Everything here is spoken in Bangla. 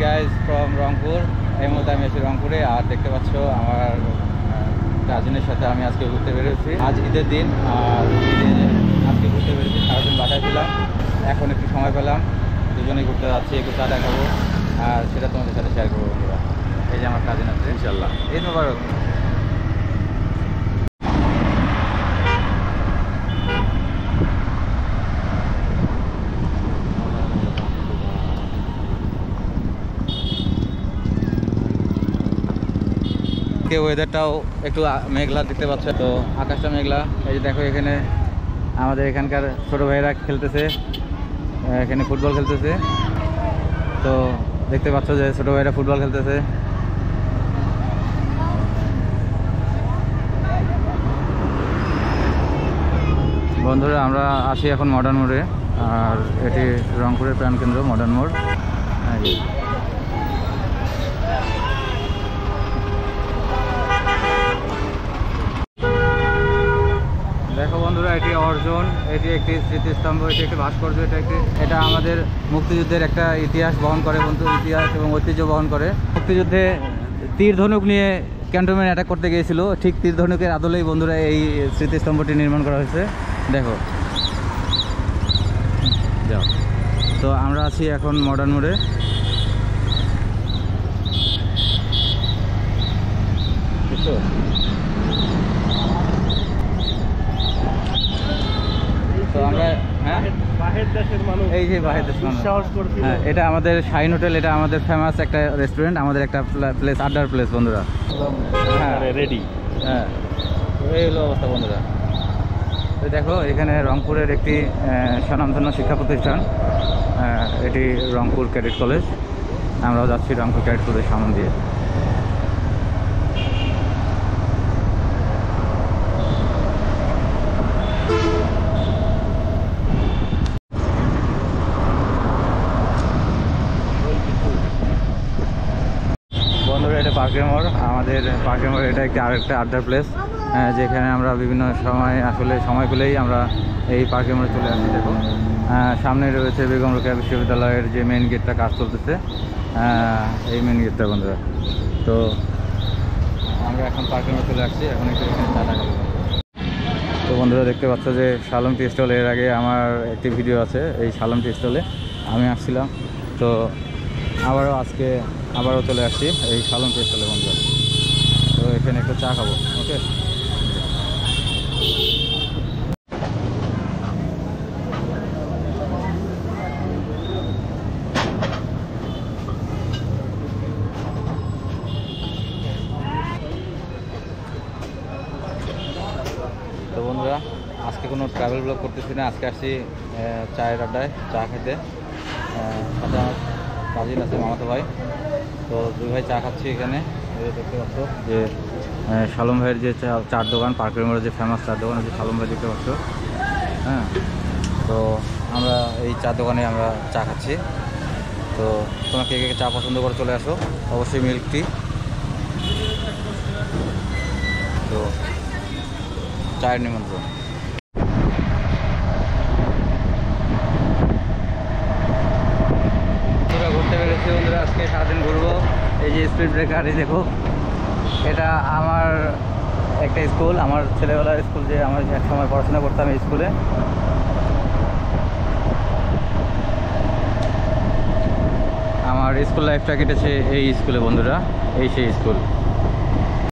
Guys from Rangpur. এই মুহূর্তে আমি এসেছি রংপুরে, আর দেখতে পাচ্ছ আমার কাজিনের সাথে আমি আজকে ঘুরতে বেরোচ্ছি। আজ ঈদের দিন, আর আজকে ঘুরতে বেরোচ্ছি, সারাদিন বাসায় ছিলাম, এখন একটু সময় পেলাম, দুজনেই ঘুরতে যাচ্ছি, একটু চা খাবো, আর সেটা তোমাদের সাথে শেয়ার করবো বন্ধুরা। এই যে আমার কাজিন আছে, ইনশাল্লাহ। ঈদ মোবারক। ওয়েদারটাও একটু মেঘলা দেখতে পাচ্ছ, তো আকাশটা মেঘলা। এই যে দেখো, এখানে আমাদের এখানকার ছোটো ভাইয়েরা খেলতেছে, এখানে ফুটবল খেলতেছে। তো দেখতে পাচ্ছ যে ছোটো ভাইয়েরা ফুটবল খেলতেছে। বন্ধুরা, আমরা আসি এখন মডার্ন মোড়ে, আর এটি রংপুরের প্রাণকেন্দ্র মডার্ন মোড়। দেখো বন্ধুরা, এটি অর্জন, এটি একটি স্মৃতিস্তম্ভ, এটি একটি ভাস্কর্য, এটা আমাদের মুক্তিযুদ্ধের একটা ইতিহাস বহন করে বন্ধু, ইতিহাস এবং ঐতিহ্য বহন করে। মুক্তিযুদ্ধে তীর ধনুক নিয়ে ক্যান্টনমেন্ট অ্যাটাক করতে গিয়েছিল, ঠিক তীর ধনুকের আদলেই বন্ধুরা এই স্মৃতিস্তম্ভটি নির্মাণ করা হয়েছে। দেখো, যাও। তো আমরা আছি এখন মডার্ন মোড়ে। বুঝছো? তো আমরা এই যে বাহির দেশের মানুষ, হ্যাঁ, এটা আমাদের শাইন হোটেল, এটা আমাদের ফেমাস একটা রেস্টুরেন্ট, আমাদের একটা প্লেস, আড্ডার প্লেস বন্ধুরা। হ্যাঁ, রেডি। হ্যাঁ, এই হলো অবস্থা বন্ধুরা। তো দেখো, এখানে রংপুরের একটি স্বনামধন্য শিক্ষা প্রতিষ্ঠান, এটি রংপুর ক্যাডেট কলেজ। আমরাও যাচ্ছি রংপুর ক্যাডেট কলেজের সামনে দিয়ে। বন্ধুরা, এটা পার্কের মোড়, আমাদের পার্কের মোড়, এটা একটি আরেকটা আড্ডার প্লেস, যেখানে আমরা বিভিন্ন সময় আসলে সময় পেলেই আমরা এই পার্কের মোড়ে চলে আসি। দেখো, সামনে রয়েছে বেগম রোকেয়া বিশ্ববিদ্যালয়ের যে মেন গেটটা কাজ চলতেছে, এই মেন গেটটা বন্ধুরা। তো আমরা এখন পার্কের মোড়ে চলে আসছি, এখন একটু এখানে চা খাবো। তো বন্ধুরা, দেখতে পাচ্ছ যে শালম টি স্টল, এর আগে আমার একটি ভিডিও আছে এই শালম টি স্টলে আমি আসছিলাম, তো আবারও চলে আসছি এই শালম টি স্টলে বন্ধুরা। তো এখানে একটু চা খাবো, ওকে। তো বন্ধুরা, আজকে কোনো ট্রাভেল ব্লগ করতেছি না, আজকে আসছি চায়ের আড্ডায় চা খেতে। সাথে আমার কাজিন আছে, মামাতো ভাই, তো দুই ভাই চা খাচ্ছি এখানে। দেখতে পাচ্ছ যে শালম ভাইয়ের যে চার দোকান, পার্কের মোড়ে যে ফেমাস চার দোকান আছে শালম ভাই, দেখতে পাচ্ছ। হ্যাঁ, তো আমরা এই চা দোকানে আমরা চা খাচ্ছি। তো তোমরা কে কে চা পছন্দ করে চলে আসো, অবশ্যই মিল্ক টি। তো চায়ের নিমন্ত্রণ। ঘুরতে পেরেছি বন্ধুরা, আজকে সারাদিন ঘুরবো। এই যে স্পিড ব্রেকার, এই দেখো, এটা আমার একটা স্কুল, আমার ছেলেবেলার স্কুল, যে আমার এক সময় পড়াশোনা করতাম এই স্কুলে। আমার স্কুল লাইফটা কেটেছে এই স্কুলে বন্ধুরা, এই সেই স্কুল।